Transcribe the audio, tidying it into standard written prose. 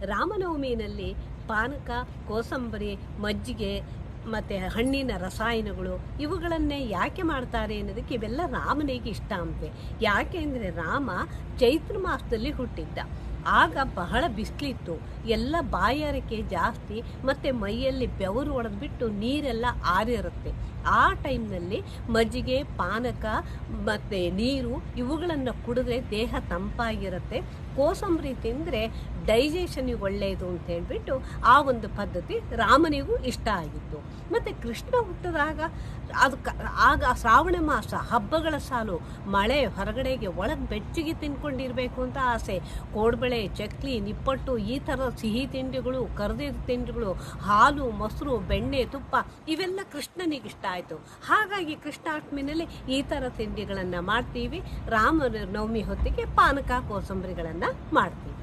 ರಾಮನವಮಿನಲ್ಲಿ ಪಾನಕ, ಕೋಸಂಬರಿ, ಮಜ್ಜಿಗೆ ಮತ್ತು ಹಣ್ಣಿನ ರಸಾಯನಗಳು ಇವುಗಳನ್ನೇ ಯಾಕೆ ಮಾಡ್ತಾರೆ ಅನ್ನೋದಕ್ಕೆ ಇವೆಲ್ಲ ರಾಮನಿಗೆ ಇಷ್ಟ ಅಂತೆ. ಯಾಕೆ ಅಂದರೆ ರಾಮ ಚೈತ್ರ ಮಾಸದಲ್ಲಿ ಹುಟ್ಟಿದ್ದ. ಆಗ ಬಹಳ ಬಿಸಿಲಿತ್ತು, ಎಲ್ಲ ಬಾಯಾರಿಕೆ ಜಾಸ್ತಿ ಮತ್ತು ಮೈಯಲ್ಲಿ ಬೆವರು ಒಡೆದ್ಬಿಟ್ಟು ನೀರೆಲ್ಲ ಆರಿರುತ್ತೆ. ಆ ಟೈಮ್ನಲ್ಲಿ ಮಜ್ಜಿಗೆ, ಪಾನಕ ಮತ್ತು ನೀರು ಇವುಗಳನ್ನು ಕುಡಿದ್ರೆ ದೇಹ ತಂಪಾಗಿರುತ್ತೆ. ಕೋಸಂಬರಿ ತಿಂದರೆ ಡೈಜೆಷನ್ನಿಗೆ ಒಳ್ಳೆಯದು ಅಂತ ಹೇಳ್ಬಿಟ್ಟು ಆ ಒಂದು ಪದ್ಧತಿ ರಾಮನಿಗೂ ಇಷ್ಟ ಆಗಿತ್ತು. ಮತ್ತು ಕೃಷ್ಣ ಹುಟ್ಟಿದಾಗ ಆಗ ಶ್ರಾವಣ ಮಾಸ ಹಬ್ಬಗಳ ಸಾಲು, ಮಳೆ, ಹೊರಗಡೆಗೆ ಒಳಗೆ ಬೆಚ್ಚಗೆ ತಿನ್ಕೊಂಡಿರಬೇಕು ಅಂತ ಆಸೆ. ಕೋಡ್ಬಳೆ, ಚಕ್ಲಿ, ನಿಪ್ಪಟ್ಟು ಈ ಥರದ ಸಿಹಿ ತಿಂಡಿಗಳು, ಕರೆದಿದ್ದ ತಿಂಡಿಗಳು, ಹಾಲು, ಮೊಸರು, ಬೆಣ್ಣೆ, ತುಪ್ಪ ಇವೆಲ್ಲ ಕೃಷ್ಣನಿಗೆ ಇಷ್ಟ ಆಯಿತು. ಹಾಗಾಗಿ ಕೃಷ್ಣಾಷ್ಟಮಿನಲ್ಲಿ ಈ ಥರ ತಿಂಡಿಗಳನ್ನು ಮಾಡ್ತೀವಿ. ರಾಮನವಮಿ ಹೊತ್ತಿಗೆ ಪಾನಕ, ಕೋಸಂಬರಿಗಳನ್ನು ಮಾಡ್ತೀವಿ.